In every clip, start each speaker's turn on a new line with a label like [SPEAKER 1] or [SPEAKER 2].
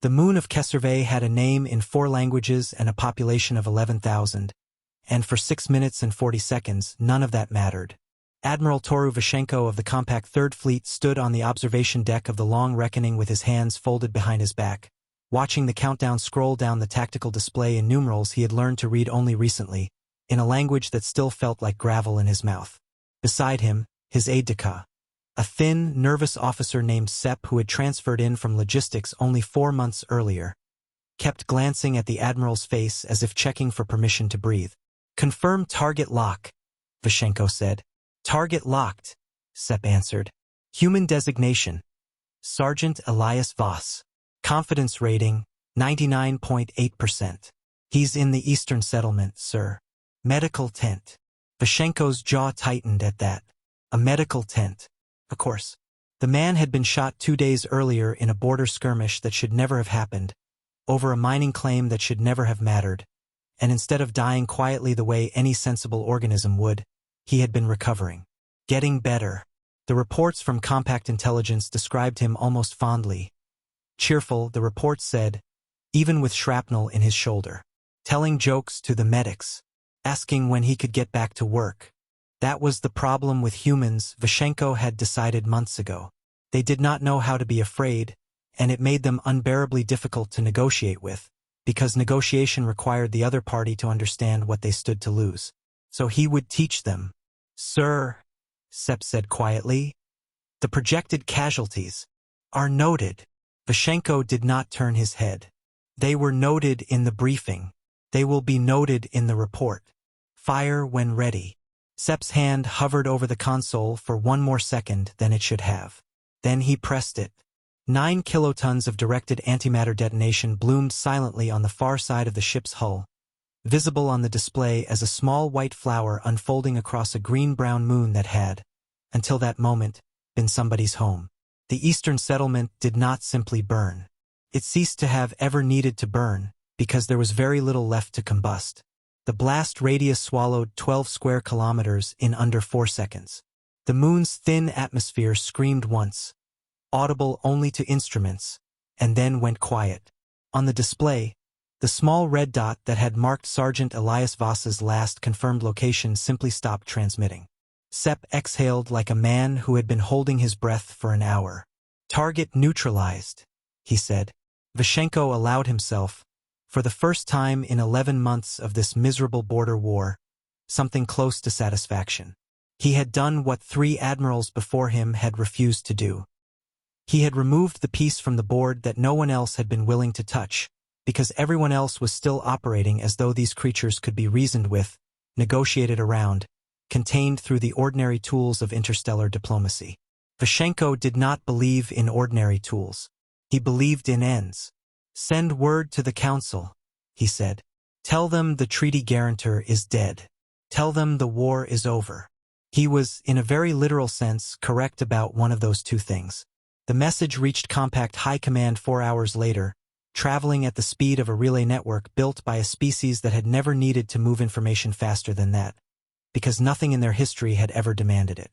[SPEAKER 1] The moon of Keserve had a name in 4 languages and a population of 11,000, and for 6 minutes and 40 seconds, none of that mattered. Admiral Toru Vashenko of the Compact Third Fleet stood on the observation deck of the Long Reckoning with his hands folded behind his back, watching the countdown scroll down the tactical display in numerals he had learned to read only recently, in a language that still felt like gravel in his mouth. Beside him, his aide-de-camp, a thin, nervous officer named Sepp who had transferred in from logistics only 4 months earlier, kept glancing at the Admiral's face as if checking for permission to breathe. "Confirm target lock," Vashenko said. "Target locked," Sepp answered. "Human designation: Sergeant Elias Voss. Confidence rating: 99.8%. He's in the Eastern Settlement, sir. Medical tent." Vashenko's jaw tightened at that. A medical tent. Of course. The man had been shot 2 days earlier in a border skirmish that should never have happened, over a mining claim that should never have mattered, and instead of dying quietly the way any sensible organism would, he had been recovering. Getting better. The reports from Compact Intelligence described him almost fondly. Cheerful, the reports said, even with shrapnel in his shoulder. Telling jokes to the medics. Asking when he could get back to work. That was the problem with humans, Vashenko had decided months ago. They did not know how to be afraid, and it made them unbearably difficult to negotiate with, because negotiation required the other party to understand what they stood to lose. So he would teach them. "Sir," Sepp said quietly, "the projected casualties are noted." Vashenko did not turn his head. "They were noted in the briefing. They will be noted in the report. Fire when ready." Sepp's hand hovered over the console for 1 more second than it should have. Then he pressed it. 9 kilotons of directed antimatter detonation bloomed silently on the far side of the ship's hull, visible on the display as a small white flower unfolding across a green-brown moon that had, until that moment, been somebody's home. The Eastern Settlement did not simply burn. It ceased to have ever needed to burn, because there was very little left to combust. The blast radius swallowed 12 square kilometers in under 4 seconds. The moon's thin atmosphere screamed once, audible only to instruments, and then went quiet. On the display, the small red dot that had marked Sergeant Elias Voss's last confirmed location simply stopped transmitting. Sepp exhaled like a man who had been holding his breath for an hour. "Target neutralized," he said. Vashenko allowed himself, for the first time in 11 months of this miserable border war, something close to satisfaction. He had done what 3 admirals before him had refused to do. He had removed the piece from the board that no one else had been willing to touch, because everyone else was still operating as though these creatures could be reasoned with, negotiated around, contained through the ordinary tools of interstellar diplomacy. Vashenko did not believe in ordinary tools. He believed in ends. "Send word to the council," he said. "Tell them the treaty guarantor is dead. Tell them the war is over." He was, in a very literal sense, correct about one of those 2 things. The message reached Compact High Command 4 hours later, traveling at the speed of a relay network built by a species that had never needed to move information faster than that, because nothing in their history had ever demanded it.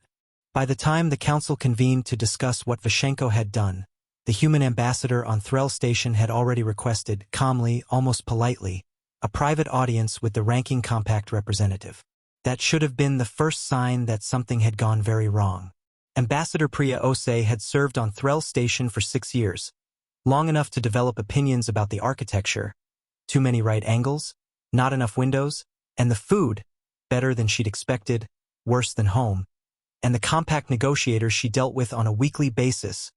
[SPEAKER 1] By the time the council convened to discuss what Vashenko had done, the human ambassador on Threl Station had already requested, calmly, almost politely, a private audience with the ranking Compact representative. That should have been the first sign that something had gone very wrong. Ambassador Priya Ose had served on Threl Station for 6 years, long enough to develop opinions about the architecture, too many right angles, not enough windows, and the food, better than she'd expected, worse than home, and the Compact negotiators she dealt with on a weekly basis,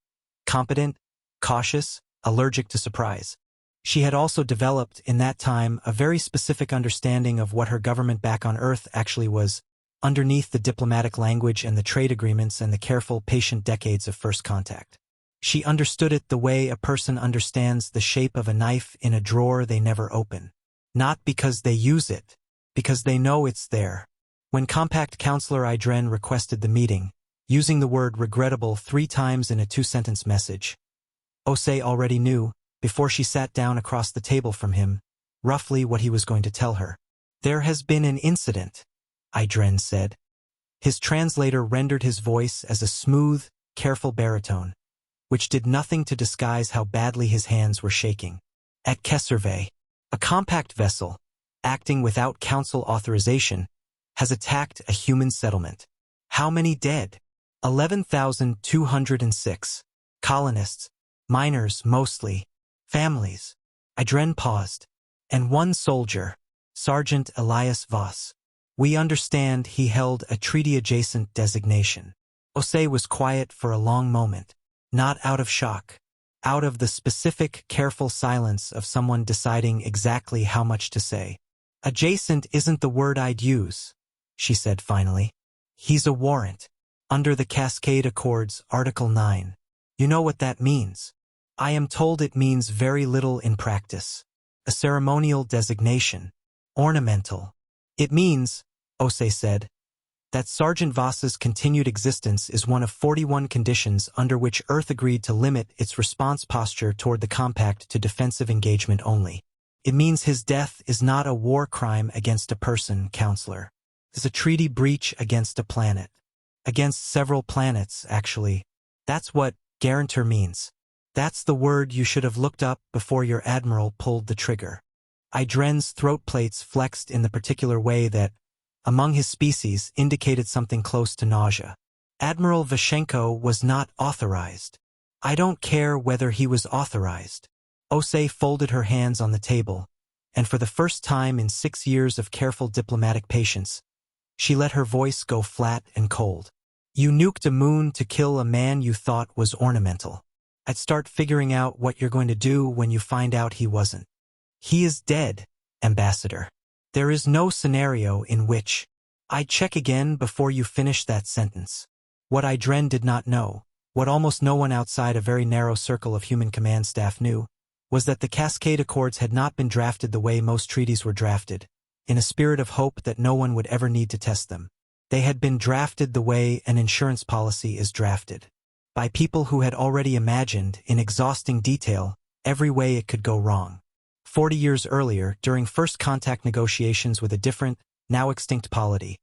[SPEAKER 1] competent, cautious, allergic to surprise. She had also developed, in that time, a very specific understanding of what her government back on Earth actually was, underneath the diplomatic language and the trade agreements and the careful, patient decades of first contact. She understood it the way a person understands the shape of a knife in a drawer they never open. Not because they use it, because they know it's there. When Compact Counselor Idren requested the meeting, using the word regrettable 3 times in a 2-sentence message, Ose already knew, before she sat down across the table from him, roughly what he was going to tell her. "There has been an incident," Idren said. His translator rendered his voice as a smooth, careful baritone, which did nothing to disguise how badly his hands were shaking. At HFY, a compact vessel, acting without council authorization, has attacked a human settlement. How many dead? 11,206. Colonists, miners mostly, families. Idren paused. And one soldier, Sergeant Elias Voss. We understand he held a treaty-adjacent designation. Osei was quiet for a long moment, not out of shock, out of the specific, careful silence of someone deciding exactly how much to say. Adjacent isn't the word I'd use, she said finally. He's a warrant. Under the Cascade Accords, Article 9. You know what that means? I am told it means very little in practice. A ceremonial designation. Ornamental. It means, Osei said, that Sergeant Voss's continued existence is one of 41 conditions under which Earth agreed to limit its response posture toward the compact to defensive engagement only. It means his death is not a war crime against a person, Counselor. It's a treaty breach against a planet. Against several planets, actually. That's what guarantor means. That's the word you should have looked up before your admiral pulled the trigger. Idren's throat plates flexed in the particular way that, among his species, indicated something close to nausea. Admiral Vashenko was not authorized. I don't care whether he was authorized. Osei folded her hands on the table, and for the first time in 6 years of careful diplomatic patience, she let her voice go flat and cold. You nuked a moon to kill a man you thought was ornamental. I'd start figuring out what you're going to do when you find out he wasn't. He is dead, Ambassador. There is no scenario in which I'd check again before you finish that sentence. What Idren did not know, what almost no one outside a very narrow circle of human command staff knew, was that the Cascade Accords had not been drafted the way most treaties were drafted, in a spirit of hope that no one would ever need to test them. They had been drafted the way an insurance policy is drafted, by people who had already imagined, in exhausting detail, every way it could go wrong. 40 years earlier, during first contact negotiations with a different, now extinct polity,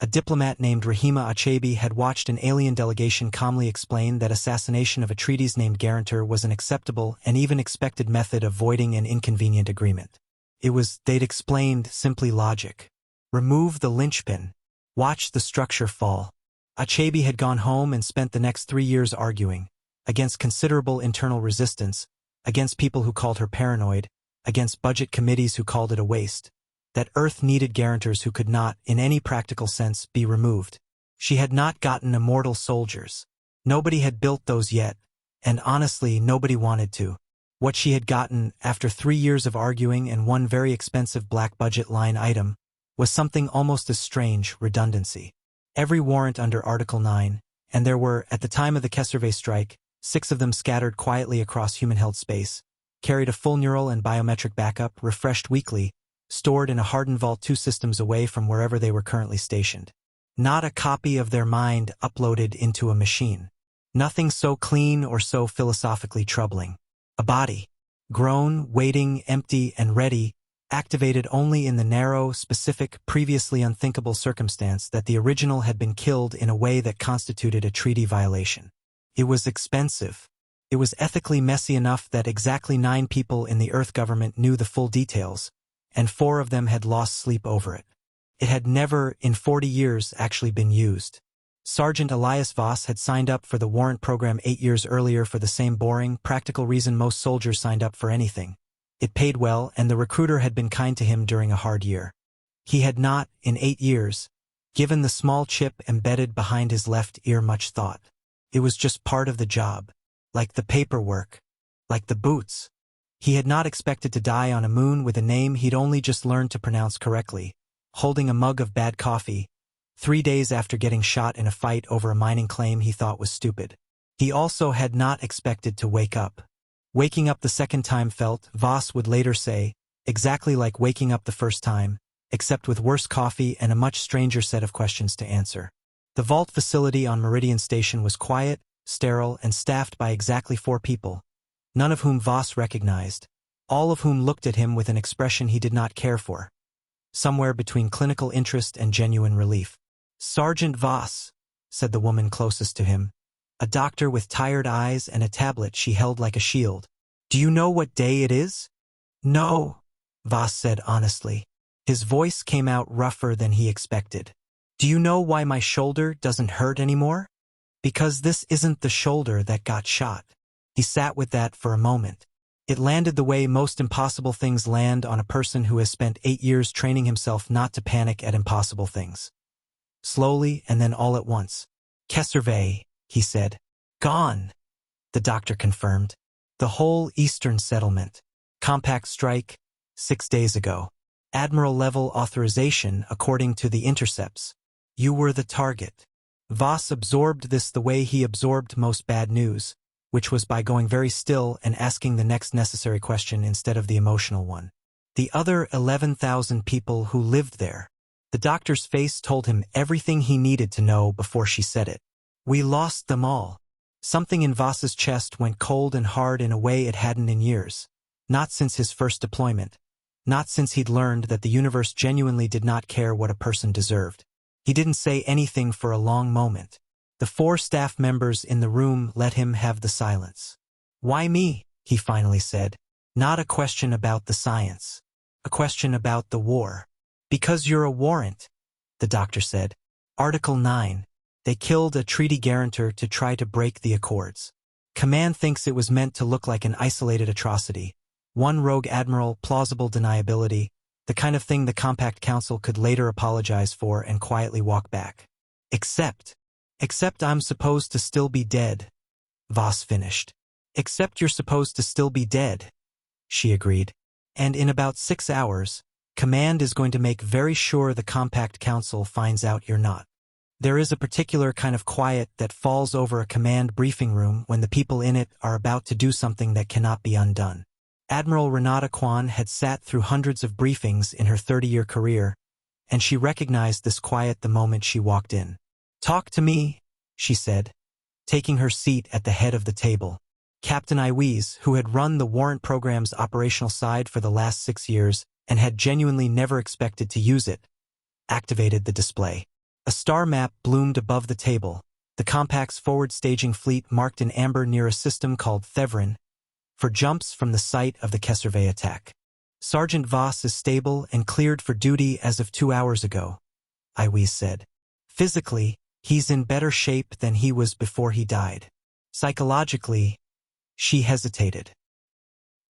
[SPEAKER 1] a diplomat named Rahima Achebi had watched an alien delegation calmly explain that assassination of a treaties named guarantor was an acceptable and even expected method of voiding an inconvenient agreement. It was, they'd explained, simply logic. Remove the linchpin. Watch the structure fall. Achebi had gone home and spent the next 3 years arguing, against considerable internal resistance, against people who called her paranoid, against budget committees who called it a waste, that Earth needed guarantors who could not, in any practical sense, be removed. She had not gotten immortal soldiers. Nobody had built those yet, and honestly, nobody wanted to. What she had gotten, after 3 years of arguing and one very expensive black budget line item, was something almost as strange, redundancy. Every warrant under Article 9, and there were, at the time of the HFY strike, 6 of them scattered quietly across human-held space, carried a full neural and biometric backup, refreshed weekly, stored in a hardened vault 2 systems away from wherever they were currently stationed. Not a copy of their mind uploaded into a machine. Nothing so clean or so philosophically troubling. A body, grown, waiting, empty, and ready, activated only in the narrow, specific, previously unthinkable circumstance that the original had been killed in a way that constituted a treaty violation. It was expensive. It was ethically messy enough that exactly 9 people in the Earth government knew the full details, and 4 of them had lost sleep over it. It had never, in 40 years, actually been used. Sergeant Elias Voss had signed up for the warrant program 8 years earlier for the same boring, practical reason most soldiers signed up for anything. It paid well, and the recruiter had been kind to him during a hard year. He had not, in 8 years, given the small chip embedded behind his left ear much thought. It was just part of the job. Like the paperwork. Like the boots. He had not expected to die on a moon with a name he'd only just learned to pronounce correctly, holding a mug of bad coffee, 3 days after getting shot in a fight over a mining claim he thought was stupid. He also had not expected to wake up. Waking up the second time felt, Voss would later say, exactly like waking up the first time, except with worse coffee and a much stranger set of questions to answer. The vault facility on Meridian Station was quiet, sterile, and staffed by exactly 4 people, none of whom Voss recognized, all of whom looked at him with an expression he did not care for, somewhere between clinical interest and genuine relief. Sergeant Voss, said the woman closest to him, a doctor with tired eyes and a tablet she held like a shield. Do you know what day it is? No, Voss said honestly. His voice came out rougher than he expected. Do you know why my shoulder doesn't hurt anymore? Because this isn't the shoulder that got shot. He sat with that for a moment. It landed the way most impossible things land on a person who has spent 8 years training himself not to panic at impossible things. Slowly and then all at once. HFY, he said. Gone, the doctor confirmed. The whole eastern settlement. Compact strike, 6 days ago. Admiral-level authorization according to the intercepts. You were the target. Voss absorbed this the way he absorbed most bad news, which was by going very still and asking the next necessary question instead of the emotional one. The other 11,000 people who lived there. The doctor's face told him everything he needed to know before she said it. We lost them all. Something in Voss's chest went cold and hard in a way it hadn't in years. Not since his first deployment. Not since he'd learned that the universe genuinely did not care what a person deserved. He didn't say anything for a long moment. The 4 staff members in the room let him have the silence. Why me? He finally said. Not a question about the science. A question about the war. Because you're a warrant, the doctor said. Article 9. They killed a treaty guarantor to try to break the accords. Command thinks it was meant to look like an isolated atrocity. One rogue admiral, plausible deniability, the kind of thing the Compact Council could later apologize for and quietly walk back. Except I'm supposed to still be dead, Voss finished. Except you're supposed to still be dead, she agreed. And in about 6 hours, Command is going to make very sure the Compact Council finds out you're not. There is a particular kind of quiet that falls over a command briefing room when the people in it are about to do something that cannot be undone. Admiral Renata Kwan had sat through hundreds of briefings in her 30-year career, and she recognized this quiet the moment she walked in. Talk to me, she said, taking her seat at the head of the table. Captain Iwis, who had run the warrant program's operational side for the last 6 years and had genuinely never expected to use it, activated the display. A star map bloomed above the table, the Compact's forward staging fleet marked in amber near a system called Thevrin, for jumps from the site of the HFY attack. Sergeant Voss is stable and cleared for duty as of 2 hours ago, Iwis said. Physically, he's in better shape than he was before he died. Psychologically, she hesitated.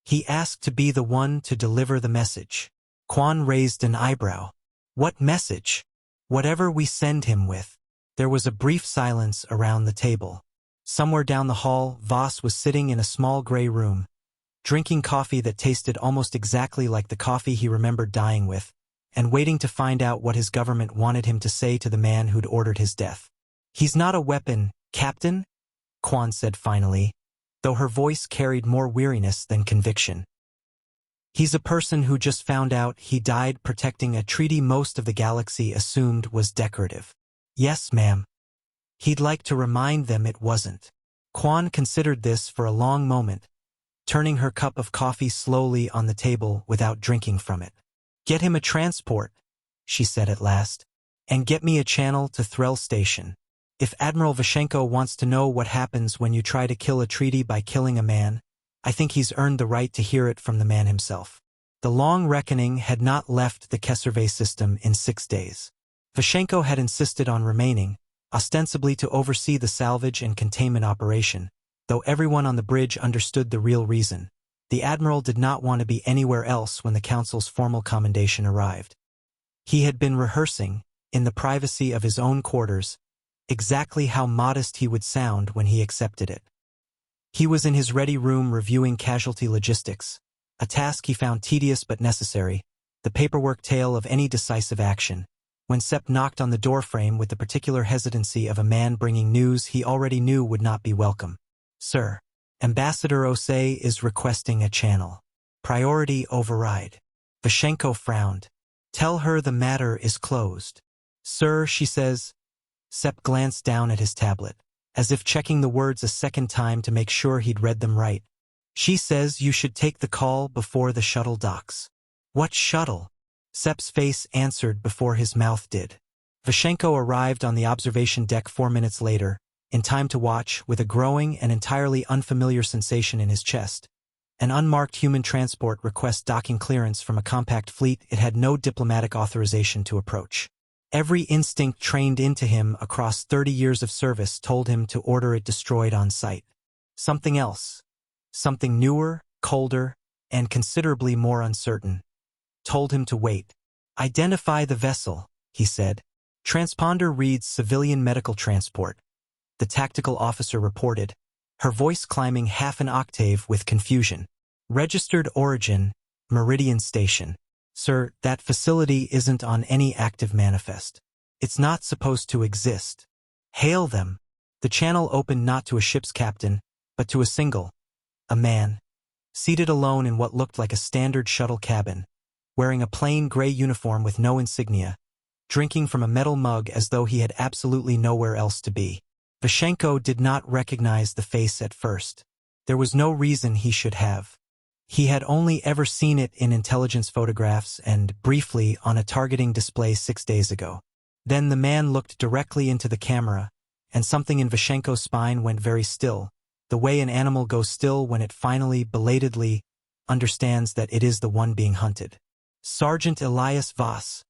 [SPEAKER 1] He asked to be the one to deliver the message. Kwan raised an eyebrow. What message? Whatever we send him with. There was a brief silence around the table. Somewhere down the hall, Voss was sitting in a small gray room, drinking coffee that tasted almost exactly like the coffee he remembered dying with, and waiting to find out what his government wanted him to say to the man who'd ordered his death. He's not a weapon, Captain, Kwan said finally, though her voice carried more weariness than conviction. He's a person who just found out he died protecting a treaty most of the galaxy assumed was decorative. Yes, ma'am. He'd like to remind them it wasn't. Kwan considered this for a long moment, turning her cup of coffee slowly on the table without drinking from it. Get him a transport, she said at last, and get me a channel to Threll Station. If Admiral Vashenko wants to know what happens when you try to kill a treaty by killing a man, I think he's earned the right to hear it from the man himself. The long reckoning had not left the HFY system in 6 days. Vashenko had insisted on remaining, ostensibly to oversee the salvage and containment operation, though everyone on the bridge understood the real reason. The Admiral did not want to be anywhere else when the Council's formal commendation arrived. He had been rehearsing, in the privacy of his own quarters, exactly how modest he would sound when he accepted it. He was in his ready room reviewing casualty logistics, a task he found tedious but necessary, the paperwork tale of any decisive action, when Sepp knocked on the doorframe with the particular hesitancy of a man bringing news he already knew would not be welcome. Sir, Ambassador Osei is requesting a channel. Priority override. Vashenko frowned. Tell her the matter is closed. Sir, she says. Sepp glanced down at his tablet, as if checking the words a second time to make sure he'd read them right. She says you should take the call before the shuttle docks. What shuttle? Sepp's face answered before his mouth did. Vashenko arrived on the observation deck 4 minutes later, in time to watch, with a growing and entirely unfamiliar sensation in his chest. An unmarked human transport requests docking clearance from a compact fleet it had no diplomatic authorization to approach. Every instinct trained into him across 30 years of service told him to order it destroyed on sight. Something else, something newer, colder, and considerably more uncertain, told him to wait. "Identify the vessel," he said. "Transponder reads civilian medical transport," the tactical officer reported, her voice climbing half an octave with confusion. "Registered origin, Meridian Station. Sir, that facility isn't on any active manifest. It's not supposed to exist. Hail them." The channel opened not to a ship's captain, but to a man, seated alone in what looked like a standard shuttle cabin, wearing a plain gray uniform with no insignia, drinking from a metal mug as though he had absolutely nowhere else to be. Vashenko did not recognize the face at first. There was no reason he should have. He had only ever seen it in intelligence photographs and, briefly, on a targeting display 6 days ago. Then the man looked directly into the camera, and something in Vashenko's spine went very still, the way an animal goes still when it finally, belatedly, understands that it is the one being hunted. "Sergeant Elias Voss,"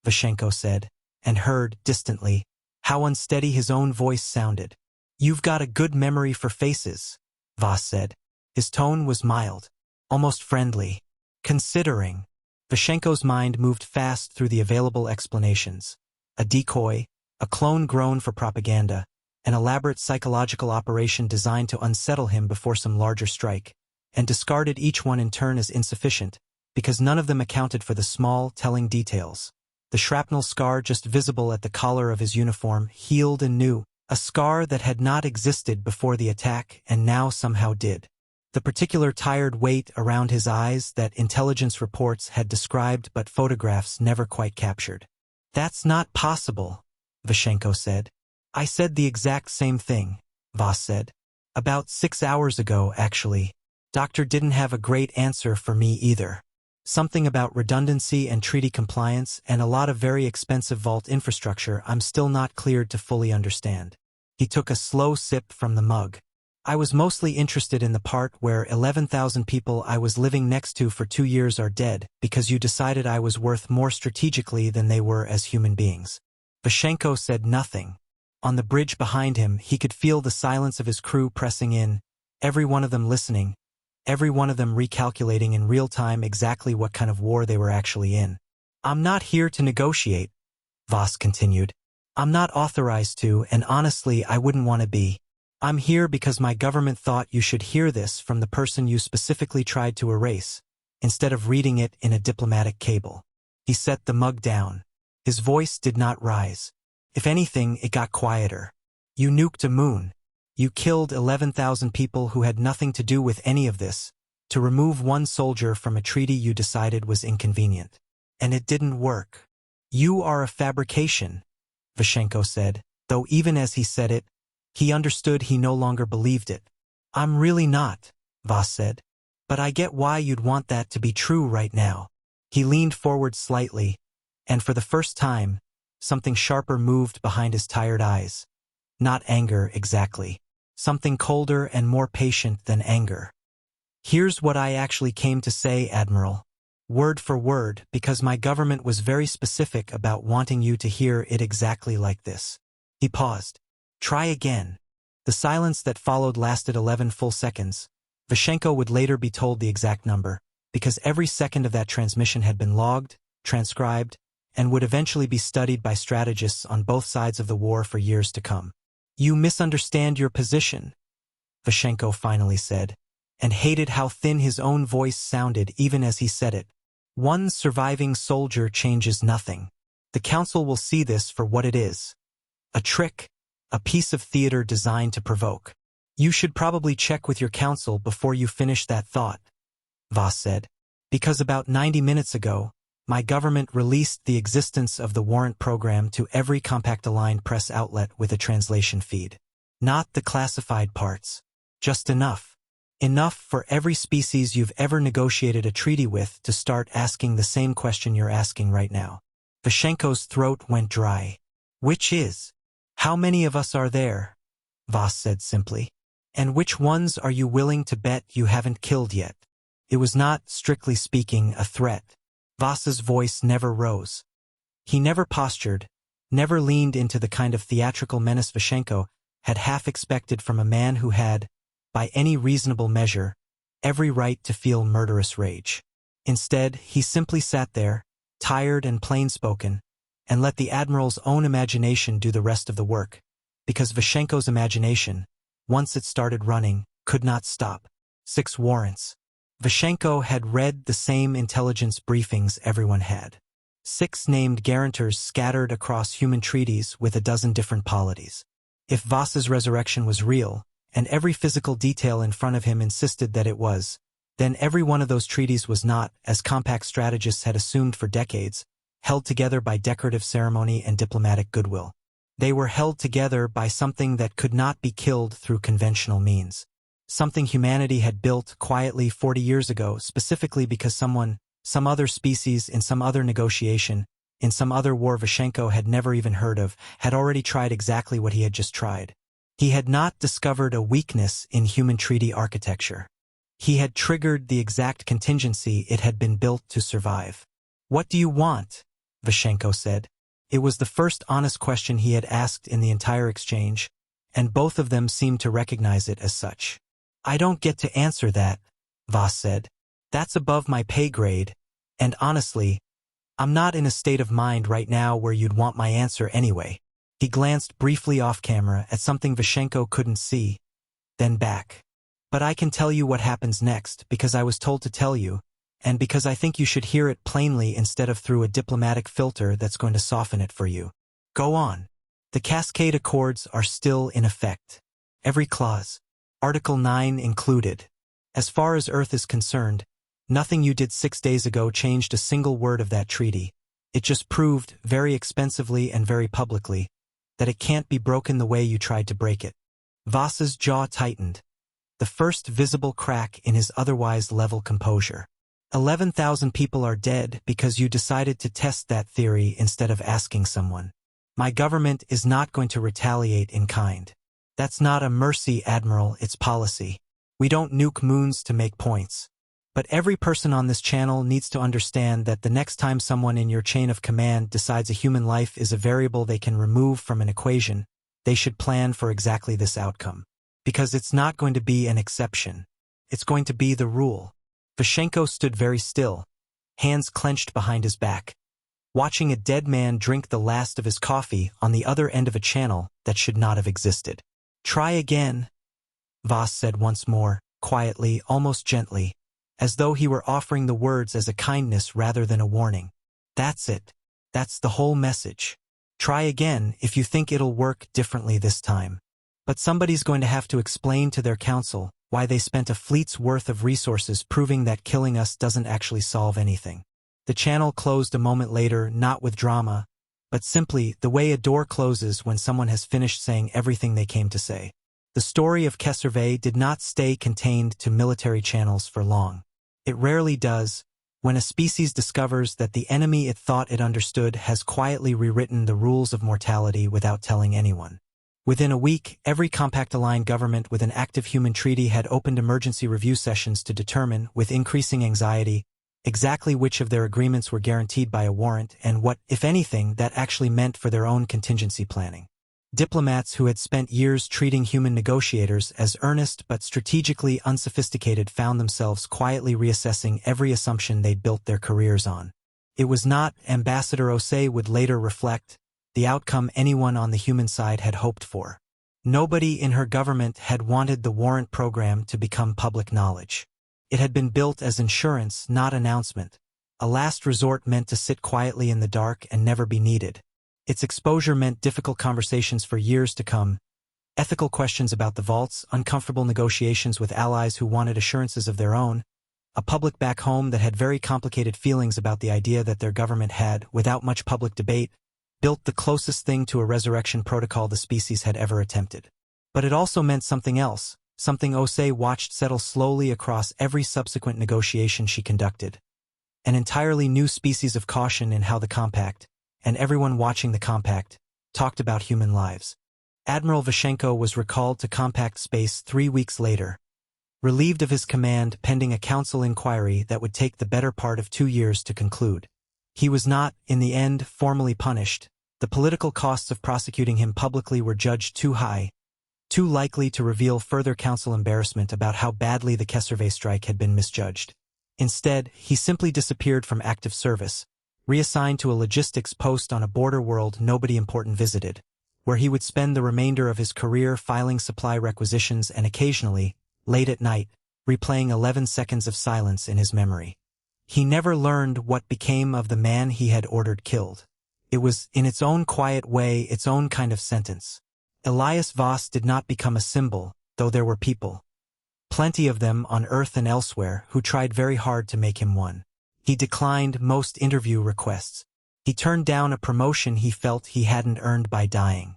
[SPEAKER 1] Vashenko said, and heard, distantly, how unsteady his own voice sounded. "You've got a good memory for faces," Voss said. His tone was mild, almost friendly. "Considering." Vashenko's mind moved fast through the available explanations. A decoy, a clone grown for propaganda, an elaborate psychological operation designed to unsettle him before some larger strike, and discarded each one in turn as insufficient, because none of them accounted for the small, telling details. The shrapnel scar just visible at the collar of his uniform, healed and new, a scar that had not existed before the attack and now somehow did. The particular tired weight around his eyes that intelligence reports had described but photographs never quite captured. "That's not possible," Vashenko said. "I said the exact same thing," Voss said. "About 6 hours ago, actually. Doctor didn't have a great answer for me either. Something about redundancy and treaty compliance and a lot of very expensive vault infrastructure I'm still not cleared to fully understand." He took a slow sip from the mug. "I was mostly interested in the part where 11,000 people I was living next to for 2 years are dead because you decided I was worth more strategically than they were as human beings." Vashenko said nothing. On the bridge behind him, he could feel the silence of his crew pressing in, every one of them listening, every one of them recalculating in real time exactly what kind of war they were actually in. "I'm not here to negotiate," Voss continued. "I'm not authorized to, and honestly I wouldn't want to be. I'm here because my government thought you should hear this from the person you specifically tried to erase, instead of reading it in a diplomatic cable." He set the mug down. His voice did not rise. If anything, it got quieter. "You nuked a moon. You killed 11,000 people who had nothing to do with any of this, to remove one soldier from a treaty you decided was inconvenient. And it didn't work. You are a fabrication," Vashenko said, though even as he said it, he understood he no longer believed it. "I'm really not," Voss said. "But I get why you'd want that to be true right now." He leaned forward slightly, and for the first time, something sharper moved behind his tired eyes. Not anger exactly. Something colder and more patient than anger. "Here's what I actually came to say, Admiral. Word for word, because my government was very specific about wanting you to hear it exactly like this." He paused. "Try again." The silence that followed lasted 11 full seconds. Vashenko would later be told the exact number, because every second of that transmission had been logged, transcribed, and would eventually be studied by strategists on both sides of the war for years to come. "You misunderstand your position," Vashenko finally said, and hated how thin his own voice sounded even as he said it. "One surviving soldier changes nothing. The Council will see this for what it is. A trick, a piece of theater designed to provoke. You should probably check with your council before you finish that thought," Voss said, "because about 90 minutes ago, my government released the existence of the warrant program to every compact-aligned press outlet with a translation feed. Not the classified parts. Just enough. Enough for every species you've ever negotiated a treaty with to start asking the same question you're asking right now." Vashenko's throat went dry. "Which is? How many of us are there?" Voss said simply. And which ones are you willing to bet you haven't killed yet? It was not, strictly speaking, a threat. Voss's voice never rose. He never postured, never leaned into the kind of theatrical menace Vashenko had half expected from a man who had, by any reasonable measure, every right to feel murderous rage. Instead, he simply sat there, tired and plain-spoken, and let the Admiral's own imagination do the rest of the work, because Vashenko's imagination, once it started running, could not stop. 6 warrants. Vashenko had read the same intelligence briefings everyone had. 6 named guarantors scattered across human treaties with a dozen different polities. If Voss's resurrection was real, and every physical detail in front of him insisted that it was, then every one of those treaties was not, as compact strategists had assumed for decades, held together by decorative ceremony and diplomatic goodwill. They were held together by something that could not be killed through conventional means. Something humanity had built quietly 40 years ago, specifically because someone, some other species in some other negotiation, in some other war Vashenko had never even heard of, had already tried exactly what he had just tried. He had not discovered a weakness in human treaty architecture. He had triggered the exact contingency it had been built to survive. "What do you want?" Vashenko said. It was the first honest question he had asked in the entire exchange, and both of them seemed to recognize it as such. "I don't get to answer that," Voss said. "That's above my pay grade, and honestly, I'm not in a state of mind right now where you'd want my answer anyway." He glanced briefly off camera at something Vashenko couldn't see, then back. "But I can tell you what happens next because I was told to tell you, and because I think you should hear it plainly instead of through a diplomatic filter that's going to soften it for you. Go on. The Cascade Accords are still in effect. Every clause, Article 9 included. As far as Earth is concerned, nothing you did 6 days ago changed a single word of that treaty. It just proved, very expensively and very publicly, that it can't be broken the way you tried to break it." Voss's jaw tightened, the first visible crack in his otherwise level composure. 11,000 people are dead because you decided to test that theory instead of asking someone. My government is not going to retaliate in kind. That's not a mercy, Admiral, it's policy. We don't nuke moons to make points. But every person on this channel needs to understand that the next time someone in your chain of command decides a human life is a variable they can remove from an equation, they should plan for exactly this outcome. Because it's not going to be an exception. It's going to be the rule. Vashenko stood very still, hands clenched behind his back, watching a dead man drink the last of his coffee on the other end of a channel that should not have existed. "Try again," Voss said once more, quietly, almost gently, as though he were offering the words as a kindness rather than a warning. "That's it. That's the whole message. Try again if you think it'll work differently this time. But somebody's going to have to explain to their council why they spent a fleet's worth of resources proving that killing us doesn't actually solve anything." The channel closed a moment later, not with drama, but simply the way a door closes when someone has finished saying everything they came to say. The story of Kesserve did not stay contained to military channels for long. It rarely does, when a species discovers that the enemy it thought it understood has quietly rewritten the rules of mortality without telling anyone. Within a week, every compact-aligned government with an active human treaty had opened emergency review sessions to determine, with increasing anxiety, exactly which of their agreements were guaranteed by a warrant and what, if anything, that actually meant for their own contingency planning. Diplomats who had spent years treating human negotiators as earnest but strategically unsophisticated found themselves quietly reassessing every assumption they'd built their careers on. It was not, Ambassador Osei would later reflect, the outcome anyone on the human side had hoped for. Nobody in her government had wanted the warrant program to become public knowledge. It had been built as insurance, not announcement, a last resort meant to sit quietly in the dark and never be needed. Its exposure meant difficult conversations for years to come, ethical questions about the vaults, uncomfortable negotiations with allies who wanted assurances of their own, a public back home that had very complicated feelings about the idea that their government had, without much public debate, built the closest thing to a resurrection protocol the species had ever attempted. But it also meant something else, something Osei watched settle slowly across every subsequent negotiation she conducted. An entirely new species of caution in how the compact, and everyone watching the compact, talked about human lives. Admiral Vashenko was recalled to compact space 3 weeks later, relieved of his command pending a council inquiry that would take the better part of 2 years to conclude. He was not, in the end, formally punished. The political costs of prosecuting him publicly were judged too high, too likely to reveal further council embarrassment about how badly the HFY strike had been misjudged. Instead, he simply disappeared from active service, reassigned to a logistics post on a border world nobody important visited, where he would spend the remainder of his career filing supply requisitions and occasionally, late at night, replaying 11 seconds of silence in his memory. He never learned what became of the man he had ordered killed. It was, in its own quiet way, its own kind of sentence. Elias Voss did not become a symbol, though there were people, plenty of them on Earth and elsewhere, who tried very hard to make him one. He declined most interview requests. He turned down a promotion he felt he hadn't earned by dying.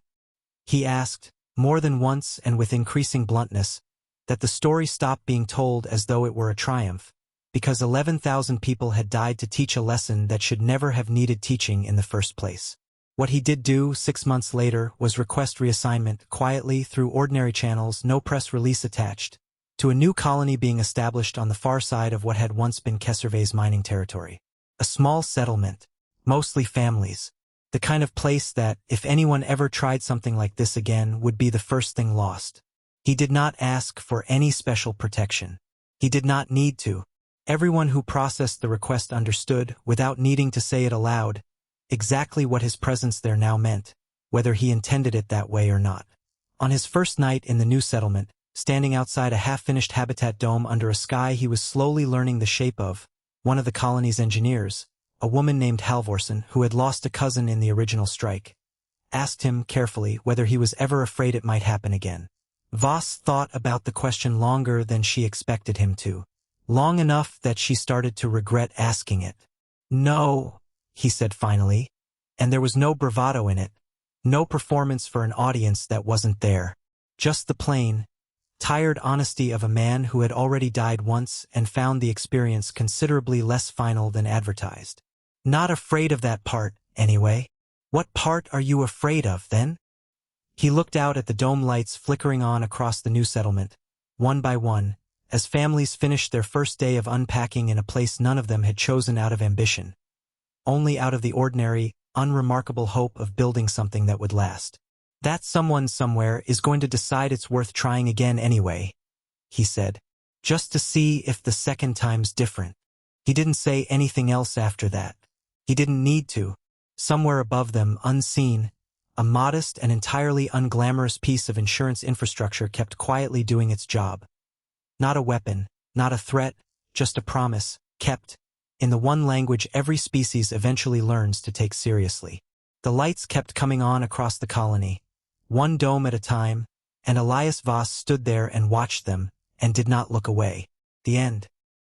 [SPEAKER 1] He asked, more than once and with increasing bluntness, that the story stop being told as though it were a triumph, because 11,000 people had died to teach a lesson that should never have needed teaching in the first place. What he did do 6 months later was request reassignment quietly through ordinary channels, no press release attached, to a new colony being established on the far side of what had once been HFY's mining territory. A small settlement, mostly families, the kind of place that, if anyone ever tried something like this again, would be the first thing lost. He did not ask for any special protection. He did not need to. Everyone who processed the request understood, without needing to say it aloud, exactly what his presence there now meant, whether he intended it that way or not. On his first night in the new settlement, standing outside a half-finished habitat dome under a sky he was slowly learning the shape of, one of the colony's engineers, a woman named Halvorsen, who had lost a cousin in the original strike, asked him carefully whether he was ever afraid it might happen again. Voss thought about the question longer than she expected him to, long enough that she started to regret asking it. No, he said finally, and there was no bravado in it, no performance for an audience that wasn't there, just the plain, tired honesty of a man who had already died once and found the experience considerably less final than advertised. Not afraid of that part, anyway. What part are you afraid of, then? He looked out at the dome lights flickering on across the new settlement, one by one, as families finished their first day of unpacking in a place none of them had chosen out of ambition, only out of the ordinary, unremarkable hope of building something that would last. That someone somewhere is going to decide it's worth trying again anyway, he said, just to see if the second time's different. He didn't say anything else after that. He didn't need to. Somewhere above them, unseen, a modest and entirely unglamorous piece of insurance infrastructure kept quietly doing its job. Not a weapon, not a threat, just a promise, kept, in the one language every species eventually learns to take seriously. The lights kept coming on across the colony, one dome at a time, and Elias Voss stood there and watched them, and did not look away. The end.